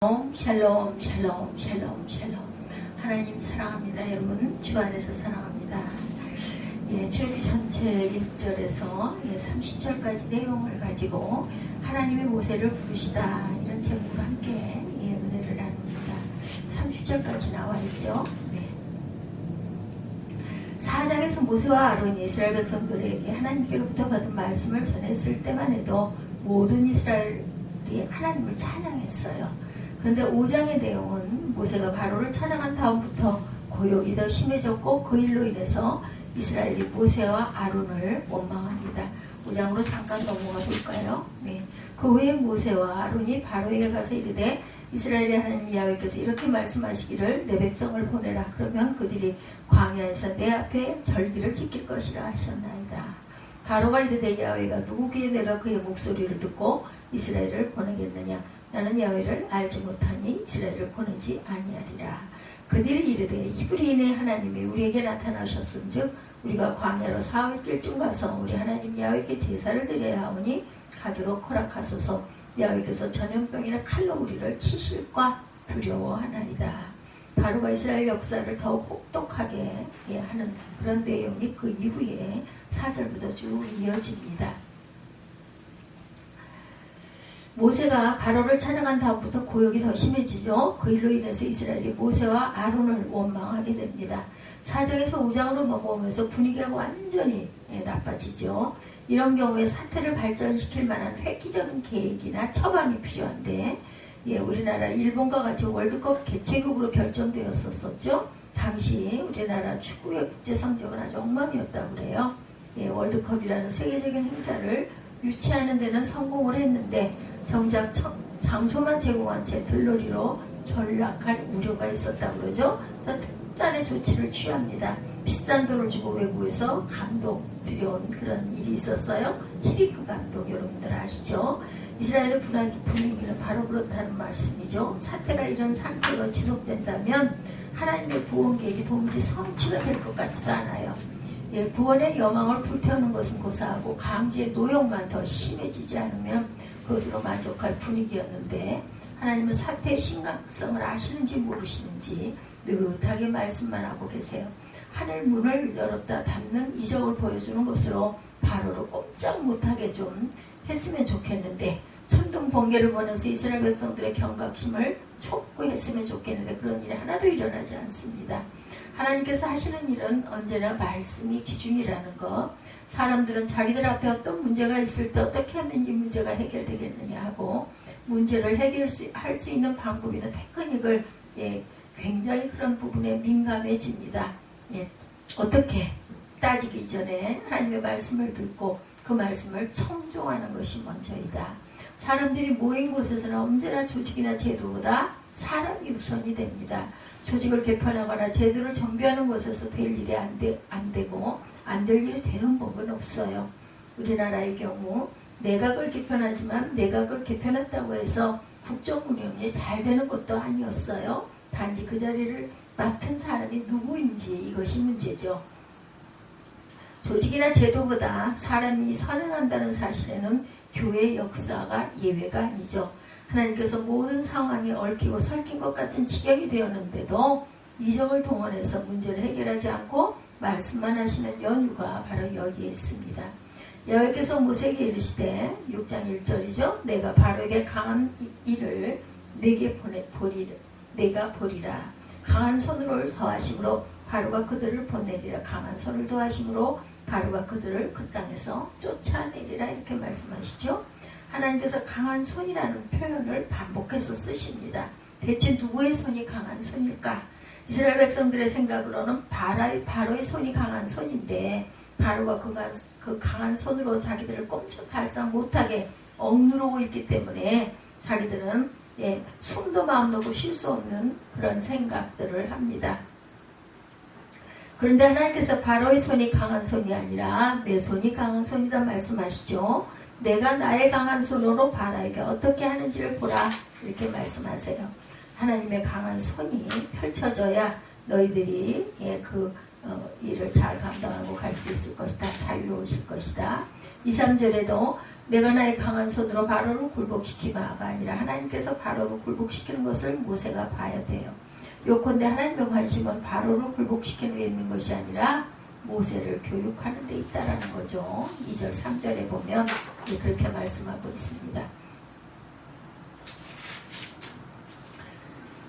샬롬 샬롬 샬롬 샬롬. 하나님 사랑합니다. 여러분 주 안에서 사랑합니다. 출애굽기 전체 1절에서 30절까지 내용을 가지고 하나님의 모세를 부르시다 이런 제목으로 함께 은혜를 나눕니다. 30절까지 나와 있죠. 4장에서 모세와 아론이 이스라엘 백성들에게 하나님께로부터 받은 말씀을 전했을 때만 해도 모든 이스라엘이 하나님을 찬양했어요. 그런데 5장의 내용은 모세가 바로를 찾아간 다음부터 고욕이 더 심해졌고 그 일로 인해서 이스라엘이 모세와 아론을 원망합니다. 5장으로 잠깐 넘어가 볼까요? 그 후에 모세와 아론이 바로에게 가서 이르되 이스라엘의 하나님 야훼께서 이렇게 말씀하시기를 내 백성을 보내라. 그러면 그들이 광야에서 내 앞에 절기를 지킬 것이라 하셨나이다. 바로가 이르되 야훼가 누구기에 내가 그의 목소리를 듣고 이스라엘을 보내겠느냐. 나는 야훼를 알지 못하니 이스라엘을 보내지 아니하리라. 그들이 이르되 히브리인의 하나님이 우리에게 나타나셨은즉 우리가 광야로 사흘길쯤 가서 우리 하나님 야훼께 제사를 드려야 하오니 가기로 허락하소서. 야훼께서 전염병이나 칼로 우리를 치실까 두려워하나이다. 바로가 이스라엘 역사를 더욱 혹독하게 하는 그런 내용이 그 이후에 4절부터 쭉 이어집니다. 모세가 바로를 찾아간 다음부터 고욕이 더 심해지죠. 그 일로 인해서 이스라엘이 모세와 아론을 원망하게 됩니다. 4장에서 5장으로 넘어오면서 분위기가 완전히 나빠지죠. 이런 경우에 사태를 발전시킬 만한 획기적인 계획이나 처방이 필요한데 우리나라 일본과 같이 월드컵 개최국으로 결정되었었죠. 당시 우리나라 축구의 국제 성적은 아주 엉망이었다고 그래요. 월드컵이라는 세계적인 행사를 유치하는 데는 성공을 했는데 정작 장소만 제공한 채 들러리로 전락할 우려가 있었다고 그러죠. 특단의 조치를 취합니다. 비싼 돈을 주고 외국에서 감독 들여온 그런 일이 있었어요. 히리크 감독 여러분들 아시죠? 이스라엘의 분위기는 바로 그렇다는 말씀이죠. 사태가 이런 상태로 지속된다면 하나님의 구원 계획이 도무지 성취가 될 것 같지도 않아요. 구원의 여망을 불태우는 것은 고사하고 강제의 노역만 더 심해지지 않으면 그것으로 만족할 분위기였는데 하나님은 사태의 심각성을 아시는지 모르시는지 느긋하게 말씀만 하고 계세요. 하늘 문을 열었다 닫는 이적을 보여주는 것으로 바로를 꼼짝 못하게 좀 했으면 좋겠는데 천둥 번개를 보내서 이스라엘 백성들의 경각심을 촉구했으면 좋겠는데 그런 일이 하나도 일어나지 않습니다. 하나님께서 하시는 일은 언제나 말씀이 기준이라는 것. 사람들은 자기들 앞에 어떤 문제가 있을 때 어떻게 하면 이 문제가 해결되겠느냐 하고 문제를 해결할 수 있는 방법이나 테크닉을 굉장히 그런 부분에 민감해집니다. 어떻게 따지기 전에 하나님의 말씀을 듣고 그 말씀을 청종하는 것이 먼저이다. 사람들이 모인 곳에서는 언제나 조직이나 제도보다 사람이 우선이 됩니다. 조직을 개편하거나 제도를 정비하는 곳에서 될 일이 안 되고 안 될 일이 되는 법은 없어요. 우리나라의 경우 내각을 개편하지만 내각을 개편했다고 해서 국정 운영이 잘 되는 것도 아니었어요. 단지 그 자리를 맡은 사람이 누구인지 이것이 문제죠. 조직이나 제도보다 사람이 선행한다는 사실에는 교회의 역사가 예외가 아니죠. 하나님께서 모든 상황이 얽히고 설킨 것 같은 지경이 되었는데도 이적을 동원해서 문제를 해결하지 않고 말씀만 하시는 연유가 바로 여기에 있습니다. 야훼께서 모세에게 이르시되 6장 1절이죠. 내가 바로에게 강한 일을 내가 보리라. 강한 손을 더하심으로 바로가 그들을 보내리라. 강한 손을 더하심으로 바로가 그들을 그 땅에서 쫓아내리라. 이렇게 말씀하시죠. 하나님께서 강한 손이라는 표현을 반복해서 쓰십니다. 대체 누구의 손이 강한 손일까? 이스라엘 백성들의 생각으로는 바로의 손이 강한 손인데 바로가 그 강한 손으로 자기들을 꼼짝달싹 못하게 억누르고 있기 때문에 자기들은 숨도 마음 놓고 쉴 수 없는 그런 생각들을 합니다. 그런데 하나님께서 바로의 손이 강한 손이 아니라 내 손이 강한 손이다 말씀하시죠. 내가 나의 강한 손으로 바로에게 어떻게 하는지를 보라 이렇게 말씀하세요. 하나님의 강한 손이 펼쳐져야 너희들이 그 일을 잘 감당하고 갈 수 있을 것이다. 자유로우실 것이다. 2, 3절에도 내가 나의 강한 손으로 바로를 굴복시키마가 아니라 하나님께서 바로를 굴복시키는 것을 모세가 봐야 돼요. 요컨대 하나님의 관심은 바로를 굴복시키는 데 있는 것이 아니라 모세를 교육하는 데 있다라는 거죠. 2절 3절에 보면 그렇게 말씀하고 있습니다.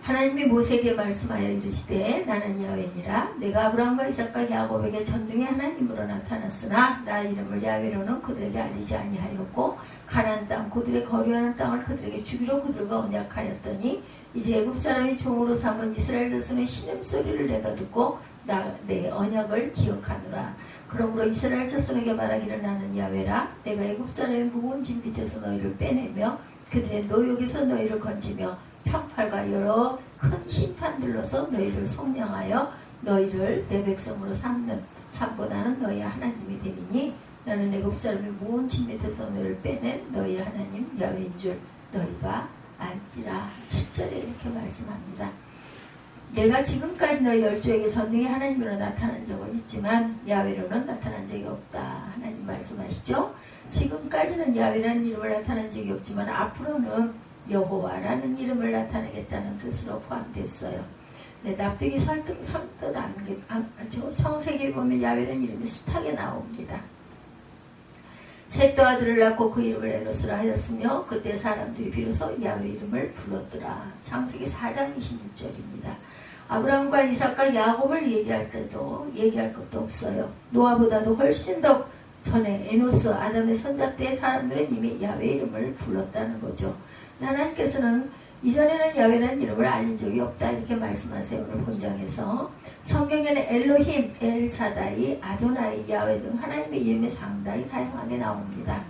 하나님이 모세에게 말씀하여 이르시되 나는 야훼니라. 내가 아브라함과 이삭과 야곱에게 전능의 하나님으로 나타났으나 나 이름을 야훼로는 그들에게 알리지 아니하였고 가나안 땅 그들의 거류하는 땅을 그들에게 주기로 그들과 언약하였더니 이제 애굽 사람이 종으로 삼은 이스라엘 자손의 신음소리를 내가 듣고 내 언약을 기억하노라. 그러므로 이스라엘 자손에게 말하기를 나는 야훼라. 내가 애굽 사람의 무거운 짐 밑에서 너희를 빼내며 그들의 노역에서 너희를 건지며 평팔과 여러 큰 심판들로서 너희를 속량하여 너희를 내 백성으로 삼고 나는 너희의 하나님이 되리니 나는 애굽 사람의 무거운 짐 밑에서 너희를 빼낸 너희의 하나님 야훼인 줄 너희가 알지라. 10절에 이렇게 말씀합니다. 내가 지금까지 너희 열조에게 전능의 하나님으로 나타난 적은 있지만 야훼로는 나타난 적이 없다. 하나님 말씀하시죠. 지금까지는 야훼라는 이름을 나타난 적이 없지만 앞으로는 여호와라는 이름을 나타내겠다는 뜻으로 포함됐어요. 네, 납득이 선뜻 안죠. 창세기에 보면 야훼라는 이름이 숱하게 나옵니다. 셋도 아들을 낳고 그 이름을 에노스라 하였으며 그때 사람들이 비로소 야훼 이름을 불렀더라. 창세기 4장 26절입니다. 아브라함과 이삭과 야곱을 얘기할 때도 얘기할 것도 없어요. 노아보다도 훨씬 더 전에 에노스 아담의 손자 때 사람들은 이미 야훼 이름을 불렀다는 거죠. 하나님께서는 이전에는 야훼라는 이름을 알린 적이 없다 이렇게 말씀하세요. 오늘 본장에서 성경에는 엘로힘, 엘사다이, 아도나이, 야훼 등 하나님의 이름이 상당히 다양하게 나옵니다.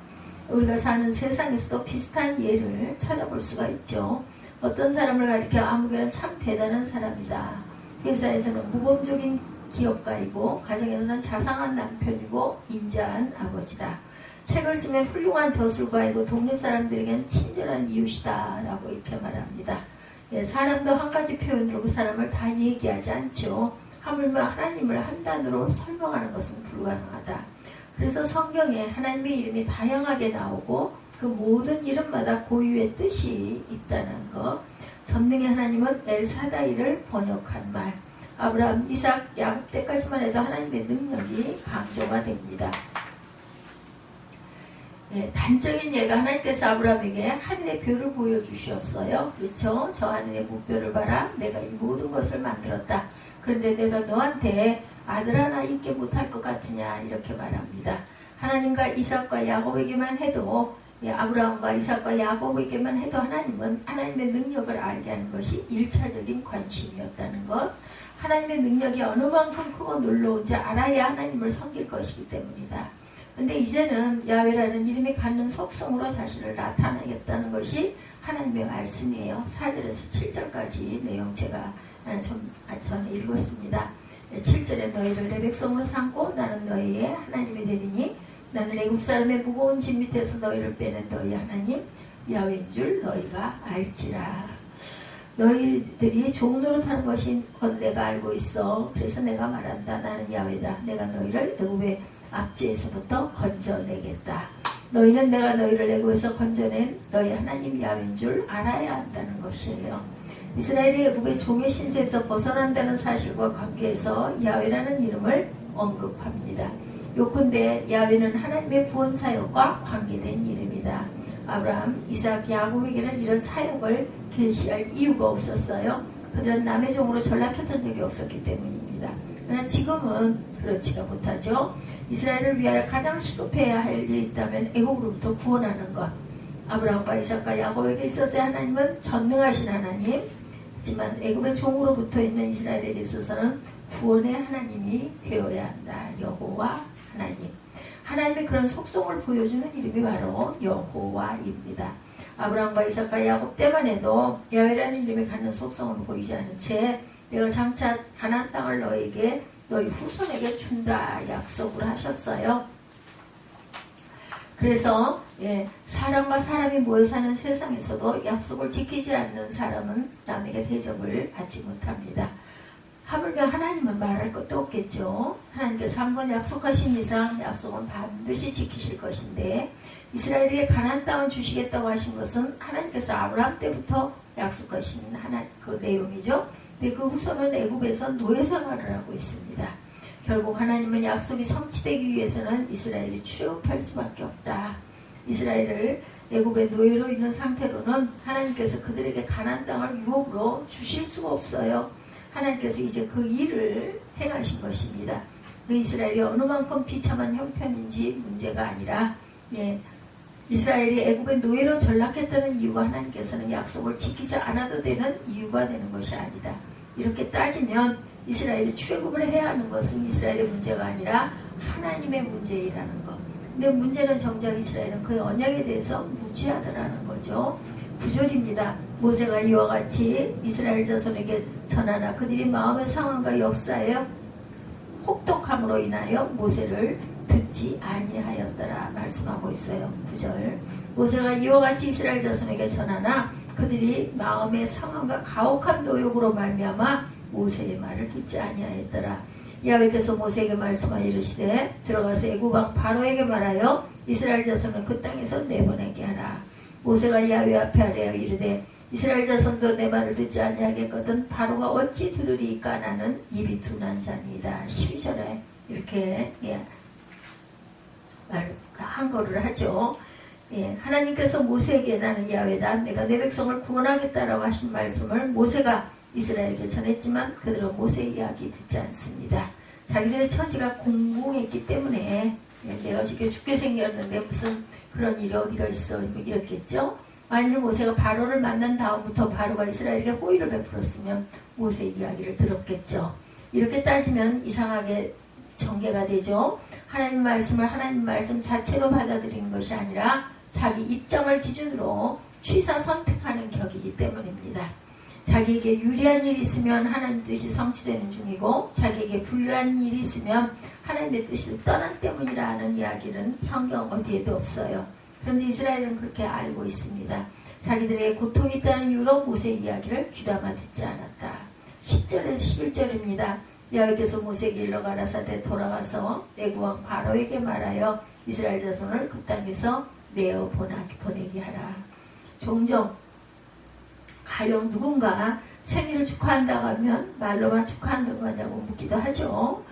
우리가 사는 세상에서도 비슷한 예를 찾아볼 수가 있죠. 어떤 사람을 가리켜 아무개는 참 대단한 사람이다. 회사에서는 모범적인 기업가이고 가정에서는 자상한 남편이고 인자한 아버지다. 책을 쓰면 훌륭한 저술가이고 동네 사람들에게는 친절한 이웃이다 라고 이렇게 말합니다. 예, 사람도 한 가지 표현으로 그 사람을 다 얘기하지 않죠. 하물며 하나님을 한 단어로 설명하는 것은 불가능하다. 그래서 성경에 하나님의 이름이 다양하게 나오고 그 모든 이름마다 고유의 뜻이 있다는 것. 전능의 하나님은 엘사다이를 번역한 말. 아브라함, 이삭, 야곱 때까지만 해도 하나님의 능력이 강조가 됩니다. 예, 단적인 예가 하나님께서 아브라함에게 하늘의 별을 보여주셨어요. 그렇죠? 저 하늘의 무별을 봐라. 내가 이 모든 것을 만들었다. 그런데 내가 너한테 아들 하나 있게 못할 것 같으냐 이렇게 말합니다. 하나님과 이삭과 야곱에게만 해도 아브라함과 이삭과 야곱에게만 해도 하나님은 하나님의 능력을 알게 하는 것이 1차적인 관심이었다는 것. 하나님의 능력이 어느 만큼 크고 놀라운지 알아야 하나님을 섬길 것이기 때문이다. 근데 이제는 야훼라는 이름이 갖는 속성으로 자신을 나타내겠다는 것이 하나님의 말씀이에요. 4절에서 7절까지 내용 제가 전에 읽었습니다. 7절에 너희를 내 백성으로 삼고 나는 너희의 하나님이 되리니 나는 애굽 사람의 무거운 짐 밑에서 너희를 빼낸 너희 하나님 야훼인 줄 너희가 알지라. 너희들이 종노릇 하는 것인 건 내가 알고 있어. 그래서 내가 말한다. 나는 야훼다. 내가 너희를 애굽의 압제에서부터 건져내겠다. 너희는 내가 너희를 애굽에서 건져낸 너희 하나님 야훼인 줄 알아야 한다는 것이에요. 이스라엘이 애굽의 종의 신세에서 벗어난다는 사실과 관계해서 야훼라는 이름을 언급합니다. 요컨대 야훼는 하나님의 구원 사역과 관계된 이름이다. 아브라함, 이삭, 야곱에게는 이런 사역을 계시할 이유가 없었어요. 그들은 남의 종으로 전락했던 적이 없었기 때문입니다. 그러나 지금은 그렇지가 못하죠. 이스라엘을 위하여 가장 시급해야 할 일이 있다면 애국으로부터 구원하는 것. 아브라함과 이삭과 야곱에게 있어서의 하나님은 전능하신 하나님. 하지만 애굽의 종으로부터 있는 이스라엘에게 있어서는 구원의 하나님이 되어야 한다. 여호와 하나님. 하나님의 그런 속성을 보여주는 이름이 바로 여호와입니다. 아브라함과 이삭과 야곱 때만 해도 야훼라는 이름이 갖는 속성을 보이지 않은 채 내가 장차 가나안 땅을 너희에게 너희 후손에게 준다 약속을 하셨어요. 그래서 사람과 사람이 모여 사는 세상에서도 약속을 지키지 않는 사람은 남에게 대접을 받지 못합니다. 하물며 하나님은 말할 것도 없겠죠. 하나님께서 한번 약속하신 이상 약속은 반드시 지키실 것인데 이스라엘에게 가나안 땅을 주시겠다고 하신 것은 하나님께서 아브라함 때부터 약속하신 그 내용이죠. 근데 그 후손은 애굽에서 노예 생활을 하고 있습니다. 결국 하나님은 약속이 성취되기 위해서는 이스라엘이 출애굽할 수밖에 없다. 이스라엘을 애굽의 노예로 있는 상태로는 하나님께서 그들에게 가나안 땅을 유업으로 주실 수가 없어요. 하나님께서 이제 그 일을 행하신 것입니다. 그 이스라엘이 어느 만큼 비참한 형편인지 문제가 아니라 이스라엘이 애굽의 노예로 전락했다는 이유가 하나님께서는 약속을 지키지 않아도 되는 이유가 되는 것이 아니다. 이렇게 따지면 이스라엘이 출애굽을 해야 하는 것은 이스라엘의 문제가 아니라 하나님의 문제이라는 것. 근데 문제는 정작 이스라엘은 그 언약에 대해서 무지하더라는 거죠. 9절입니다. 모세가 이와 같이 이스라엘 자손에게 전하나 그들이 마음의 상황과 역사에 혹독함으로 인하여 모세를 듣지 아니하였더라 말씀하고 있어요. 9절. 모세가 이와 같이 이스라엘 자손에게 전하나 그들이 마음의 상황과 가혹한 노역으로 말미암아 모세의 말을 듣지 아니하였더라. 야훼께서 모세에게 말씀하여 이르시되 들어가서 애굽 왕 바로에게 말하여 이스라엘 자손을 그 땅에서 내보내게 하라. 모세가 야훼 앞에 아뢰어 이르되 이스라엘 자손도 내 말을 듣지 아니하겠거든 바로가 어찌 들으리까. 나는 입이 둔한 자니이다. 12절에 이렇게 한거를 하죠. 하나님께서 모세에게 나는 야훼다. 내가 내 백성을 구원하겠다라고 하신 말씀을 모세가 이스라엘에게 전했지만 그들은 모세의 이야기 듣지 않습니다. 자기들의 처지가 공공했기 때문에 내가 죽게 생겼는데 무슨 그런 일이 어디가 있어 이랬겠죠. 만일 모세가 바로를 만난 다음부터 바로가 이스라엘에게 호의를 베풀었으면 모세의 이야기를 들었겠죠. 이렇게 따지면 이상하게 전개가 되죠. 하나님 말씀을 하나님 말씀 자체로 받아들이는 것이 아니라 자기 입장을 기준으로 취사 선택하는 격이기 때문입니다. 자기에게 유리한 일이 있으면 하나님 뜻이 성취되는 중이고 자기에게 불리한 일이 있으면 하나님의 뜻이 떠난 때문이라는 이야기는 성경 어디에도 없어요. 그런데 이스라엘은 그렇게 알고 있습니다. 자기들에게 고통이 있다는 이유로 모세의 이야기를 귀담아 듣지 않았다. 10절에서 11절입니다. 야훼께서 모세에게 일러 가라사대 돌아가서 애굽 왕 바로에게 말하여 이스라엘 자손을 그 땅에서 내어 보내게 하라. 종종 가령 누군가 생일을 축하한다고 하면 말로만 축하한다고 하냐고 묻기도 하죠.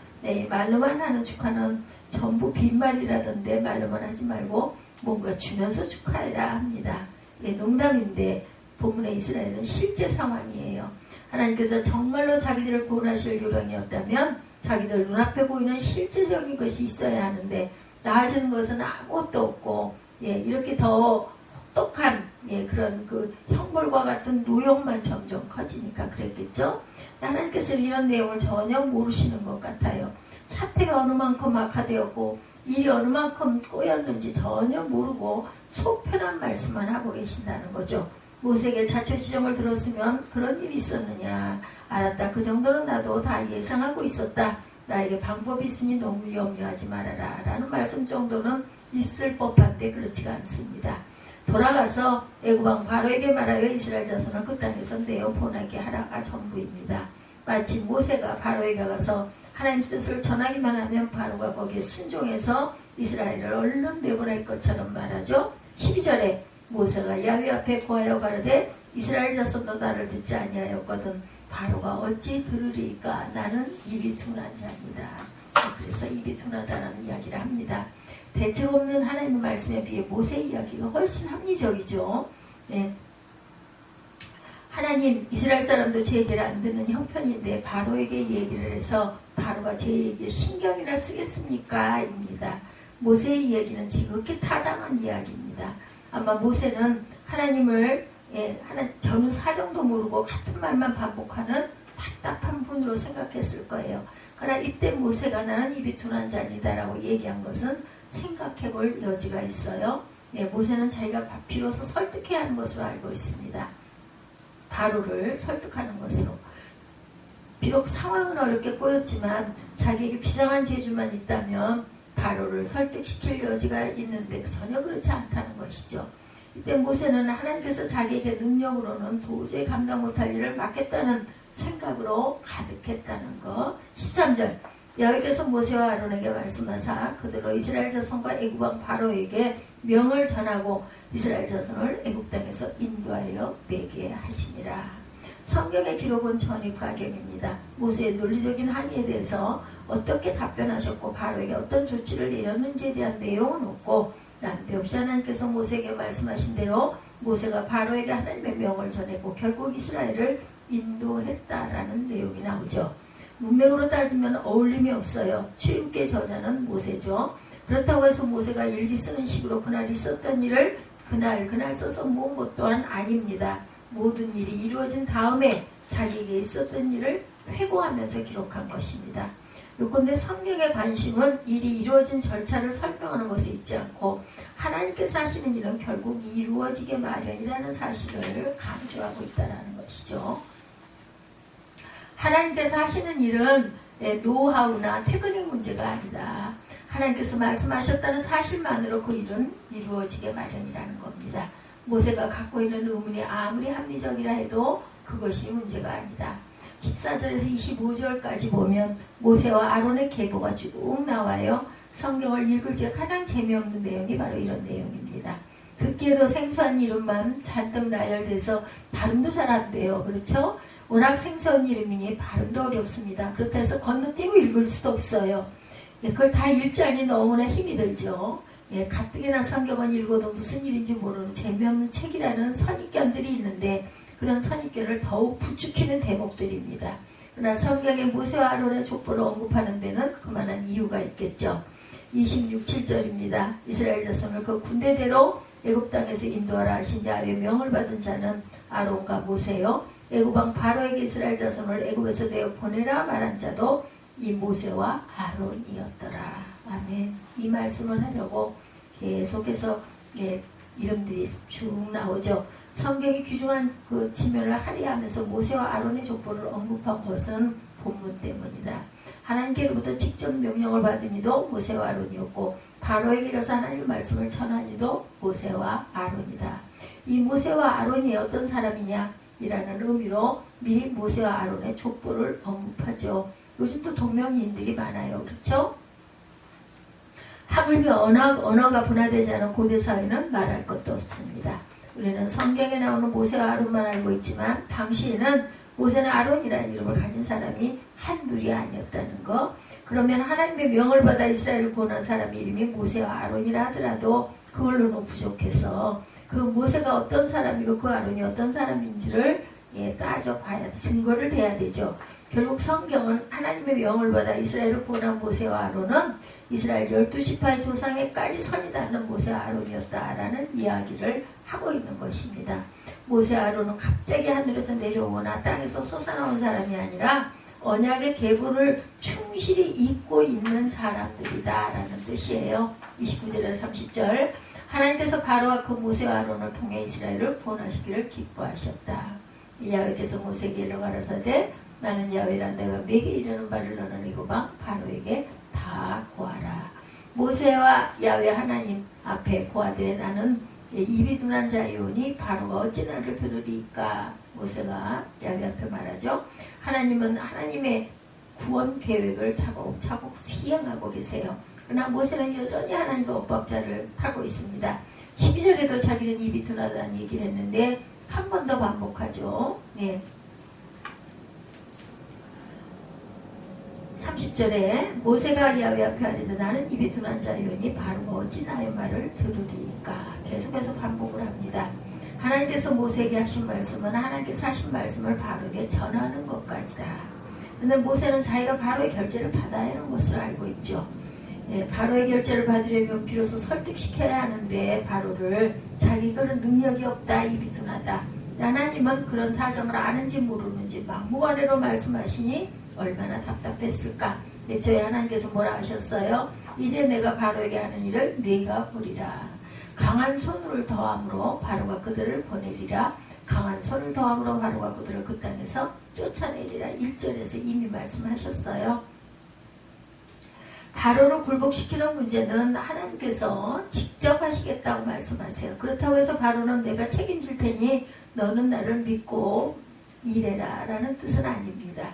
말로만 하는 축하는 전부 빈말이라던데 말로만 하지 말고 뭔가 주면서 축하해라 합니다. 농담인데 본문의 이스라엘은 실제 상황이에요. 하나님께서 정말로 자기들을 구원하실 요령이었다면 자기들 눈앞에 보이는 실제적인 것이 있어야 하는데 나아지는 것은 아무것도 없고 이렇게 더 혹독한 그런 그 형벌과 같은 노역만 점점 커지니까 그랬겠죠. 하나님께서 이런 내용을 전혀 모르시는 것 같아요. 사태가 어느 만큼 악화되었고 일이 어느 만큼 꼬였는지 전혀 모르고 속 편한 말씀만 하고 계신다는 거죠. 모세에게 자초지종을 들었으면 그런 일이 있었느냐. 알았다. 그 정도는 나도 다 예상하고 있었다. 나에게 방법이 있으니 너무 염려하지 말아라. 라는 말씀 정도는 있을 법한데 그렇지가 않습니다. 돌아가서 애굽 왕 바로에게 말하여 이스라엘 자손을 그 땅에서 내어 보내게 하라가 전부입니다. 마치 모세가 바로에게 가서 하나님 뜻을 전하기만 하면 바로가 거기에 순종해서 이스라엘을 얼른 내보낼 것처럼 말하죠. 12절에 모세가 야훼 앞에 고하여 가르되 이스라엘 자손도 나를 듣지 아니하였거든 바로가 어찌 들으리까. 나는 입이 둔한 자입니다. 그래서 입이 둔하다는 이야기를 합니다. 대책 없는 하나님의 말씀에 비해 모세의 이야기가 훨씬 합리적이죠. 하나님 이스라엘 사람도 제 얘기를 안 듣는 형편인데 바로에게 얘기를 해서 바로가 제 얘기에 신경이나 쓰겠습니까? 입니다. 모세의 이야기는 지극히 타당한 이야기입니다. 아마 모세는 하나님을 전후 사정도 모르고 같은 말만 반복하는 답답한 분으로 생각했을 거예요. 그러나 이때 모세가 나는 입이 둔한 자니다 라고 얘기한 것은 생각해 볼 여지가 있어요. 모세는 자기가 비로소 설득해야 하는 것으로 알고 있습니다. 바로를 설득하는 것으로. 비록 상황은 어렵게 꼬였지만 자기에게 비상한 재주만 있다면 바로를 설득시킬 여지가 있는데 전혀 그렇지 않다는 것이죠. 이때 모세는 하나님께서 자기에게 능력으로는 도저히 감당 못할 일을 맡겠다는 생각 생각으로 가득했다는 것. 13절 여호와께서 모세와 아론에게 말씀하사 그들로 이스라엘 자손과 애굽 왕 바로에게 명을 전하고 이스라엘 자손을 애굽 땅에서 인도하여 매게 하시니라. 성경의 기록은 전입가경입니다. 모세의 논리적인 항의에 대해서 어떻게 답변하셨고 바로에게 어떤 조치를 내렸는지에 대한 내용은 없고 난데없이 하나님께서 모세에게 말씀하신 대로 모세가 바로에게 하나님의 명을 전했고 결국 이스라엘을 인도했다라는 내용이 나오죠. 문맥으로 따지면 어울림이 없어요. 출애굽기의 저자는 모세죠. 그렇다고 해서 모세가 일기 쓰는 식으로 그날 있었던 일을 그날 써서 모은 것 또한 아닙니다. 모든 일이 이루어진 다음에 자기에게 있었던 일을 회고하면서 기록한 것입니다. 요컨대 성경의 관심은 일이 이루어진 절차를 설명하는 것에 있지 않고 하나님께서 하시는 일은 결국 이루어지게 마련이라는 사실을 강조하고 있다는 것이죠. 하나님께서 하시는 일은 노하우나 테크닉 문제가 아니다. 하나님께서 말씀하셨다는 사실만으로 그 일은 이루어지게 마련이라는 겁니다. 모세가 갖고 있는 의문이 아무리 합리적이라 해도 그것이 문제가 아니다. 14절에서 25절까지 보면 모세와 아론의 계보가 쭉 나와요. 성경을 읽을 때 가장 재미없는 내용이 바로 이런 내용입니다. 듣기에도 생소한 이름만 잔뜩 나열돼서 발음도 잘 안 돼요. 그렇죠? 워낙 생소한 이름이니 발음도 어렵습니다. 그렇다 해서 건너뛰고 읽을 수도 없어요. 그걸 다 읽자니 너무나 힘이 들죠. 가뜩이나 성경을 읽어도 무슨 일인지 모르는 재미없는 책이라는 선입견들이 있는데 그런 선입견을 더욱 부추기는 대목들입니다. 그러나 성경의 모세와 아론의 족보를 언급하는 데는 그만한 이유가 있겠죠. 26, 7절입니다. 이스라엘 자손을 그 군대대로 애굽 땅에서 인도하라 하신 야훼의 명을 받은 자는 아론과 모세요. 애굽 왕 바로에게 이스라엘 자손을 애굽에서 내어 보내라 말한 자도 이 모세와 아론이었더라. 아멘. 이 말씀을 하려고 계속해서 이름들이 쭉 나오죠. 성경이 귀중한 그 지면을 할애하면서 모세와 아론의 족보를 언급한 것은 본문 때문이다. 하나님께로부터 직접 명령을 받은 이도 모세와 아론이었고 바로에게 가서 하나님의 말씀을 전한 이도 모세와 아론이다. 이 모세와 아론이 어떤 사람이냐 이라는 의미로 미리 모세와 아론의 족보를 언급하죠. 요즘도 동명이인들이 많아요. 그렇죠? 하물며 언어가 분화되지 않은 고대 사회는 말할 것도 없습니다. 우리는 성경에 나오는 모세와 아론만 알고 있지만 당시에는 모세는 아론이라는 이름을 가진 사람이 한둘이 아니었다는 거. 그러면 하나님의 명을 받아 이스라엘을 구원한 사람 이름이 모세와 아론이라 하더라도 그걸로는 부족해서 그 모세가 어떤 사람이고 그 아론이 어떤 사람인지를 따져봐야 돼. 증거를 대야 되죠. 결국 성경은 하나님의 명을 받아 이스라엘을 구원한 모세와 아론은 이스라엘 12지파의 조상에까지 선이 닿는 모세와 아론이었다라는 이야기를 하고 있는 것입니다. 모세와 아론은 갑자기 하늘에서 내려오거나 땅에서 솟아나온 사람이 아니라 언약의 계보를 충실히 잊고 있는 사람들이다라는 뜻이에요. 29절에서 30절 하나님께서 바로와 그 모세와 아론을 통해 이스라엘을 구원하시기를 기뻐하셨다. 야훼께서 모세에게 일러 가라사대 나는 야훼라 내가 내게 이르는 바를 너는 애굽 왕 바로에게 다 고하라. 모세와 야훼 하나님 앞에 고하되 나는 입이 둔한 자이오니 바로가 어찌 나를 들으리까. 모세가 야훼 앞에 말하죠. 하나님은 하나님의 구원 계획을 차곡차곡 시행하고 계세요. 그러나 모세는 여전히 하나님과 엇박자를 하고 있습니다. 12절에도 자기는 입이 둔하다는 얘기를 했는데 한 번 더 반복하죠. 30절에 모세가 야훼 앞에 아뢰되 나는 입이 둔한 자이오니 바로가 어찌 나의 말을 들으리까. 계속해서 반복을 합니다. 하나님께서 모세에게 하신 말씀은 하나님께서 하신 말씀을 바로에게 전하는 것까지다. 그런데 모세는 자기가 바로의 결제를 받아야 하는 것을 알고 있죠. 바로의 결제를 받으려면 비로소 설득시켜야 하는데 바로를 자기 그런 능력이 없다, 입이 둔하다. 하나님은 그런 사정을 아는지 모르는지 막무가내로 말씀하시니 얼마나 답답했을까. 저희 하나님께서 뭐라 하셨어요? 이제 내가 바로에게 하는 일을 네가 보리라. 강한 손을 더함으로 바로가 그들을 보내리라. 강한 손을 더함으로 바로가 그들을 그 땅에서 쫓아내리라. 1절에서 이미 말씀하셨어요. 바로를 굴복시키는 문제는 하나님께서 직접 하시겠다고 말씀하세요. 그렇다고 해서 바로는 내가 책임질 테니 너는 나를 믿고 이래라 라는 뜻은 아닙니다.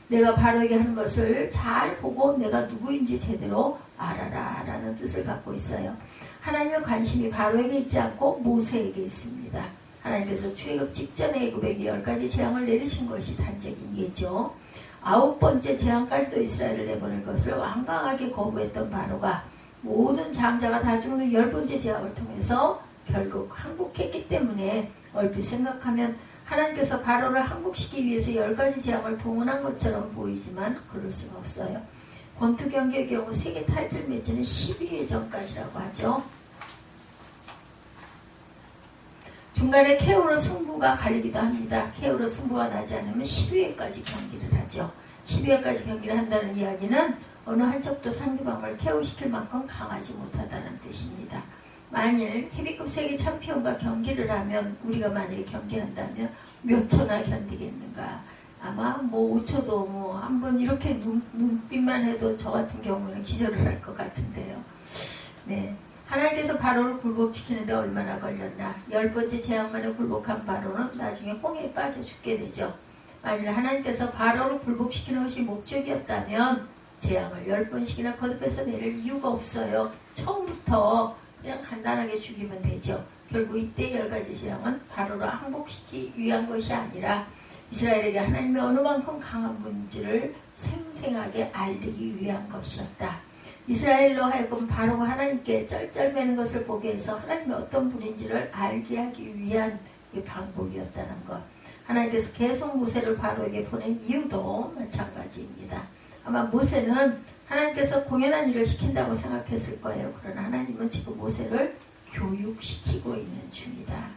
내가 바로에게 하는 것을 잘 보고 내가 누구인지 제대로 알아라 라는 뜻을 갖고 있어요. 하나님의 관심이 바로에게 있지 않고 모세에게 있습니다. 하나님께서 출애굽 직전에 애굽에게 10가지 재앙을 내리신 것이 단적인 예죠. 9번째 재앙까지도 이스라엘을 내보낼 것을 완강하게 거부했던 바로가 모든 장자가 다 죽는 10번째 재앙을 통해서 결국 항복했기 때문에 얼핏 생각하면 하나님께서 바로를 항복시키기 위해서 10가지 재앙을 동원한 것처럼 보이지만 그럴 수가 없어요. 권투 경기의 경우 세계 타이틀 매치는 12회전까지라고 하죠. 중간에 KO로 승부가 갈리기도 합니다. KO로 승부가 나지 않으면 12회까지 경기를 하죠. 12회까지 경기를 한다는 이야기는 어느 한쪽도 상대방을 KO시킬 만큼 강하지 못하다는 뜻입니다. 만일 헤비급 세계 챔피언과 경기를 하면 우리가 만약에 경기한다면 몇 초나 견디겠는가? 아마 5초도 한번 이렇게 눈빛만 해도 저 같은 경우는 기절을 할 것 같은데요. 네. 하나님께서 바로를 굴복시키는데 얼마나 걸렸나. 10번째 재앙만에 굴복한 바로는 나중에 홍해에 빠져 죽게 되죠. 만일 하나님께서 바로를 굴복시키는 것이 목적이었다면 재앙을 10번씩이나 거듭해서 내릴 이유가 없어요. 처음부터 그냥 간단하게 죽이면 되죠. 결국 이때 10가지 재앙은 바로를 항복시키기 위한 것이 아니라 이스라엘에게 하나님의 어느 만큼 강한 분인지를 생생하게 알리기 위한 것이었다. 이스라엘로 하여금 바로가 하나님께 쩔쩔매는 것을 보게 해서 하나님의 어떤 분인지를 알게 하기 위한 방법이었다는 것. 하나님께서 계속 모세를 바로에게 보낸 이유도 마찬가지입니다. 아마 모세는 하나님께서 공연한 일을 시킨다고 생각했을 거예요. 그러나 하나님은 지금 모세를 교육시키고 있는 중이다.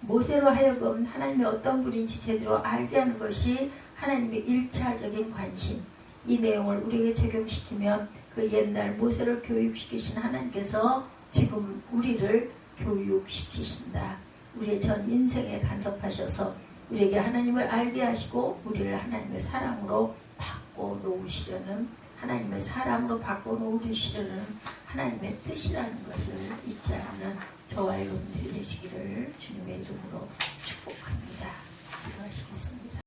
모세로 하여금 하나님의 어떤 분인지 제대로 알게 하는 것이 하나님의 1차적인 관심. 이 내용을 우리에게 적용시키면 그 옛날 모세를 교육시키신 하나님께서 지금 우리를 교육시키신다. 우리의 전 인생에 간섭하셔서 우리에게 하나님을 알게 하시고 우리를 하나님의 사랑으로 바꿔놓으시려는, 하나님의 사랑으로 바꿔놓으시려는 하나님의 뜻이라는 것을 잊지 않는 저와 여러분들이 되시기를 주님의 이름으로 축복합니다. 기도하시겠습니다.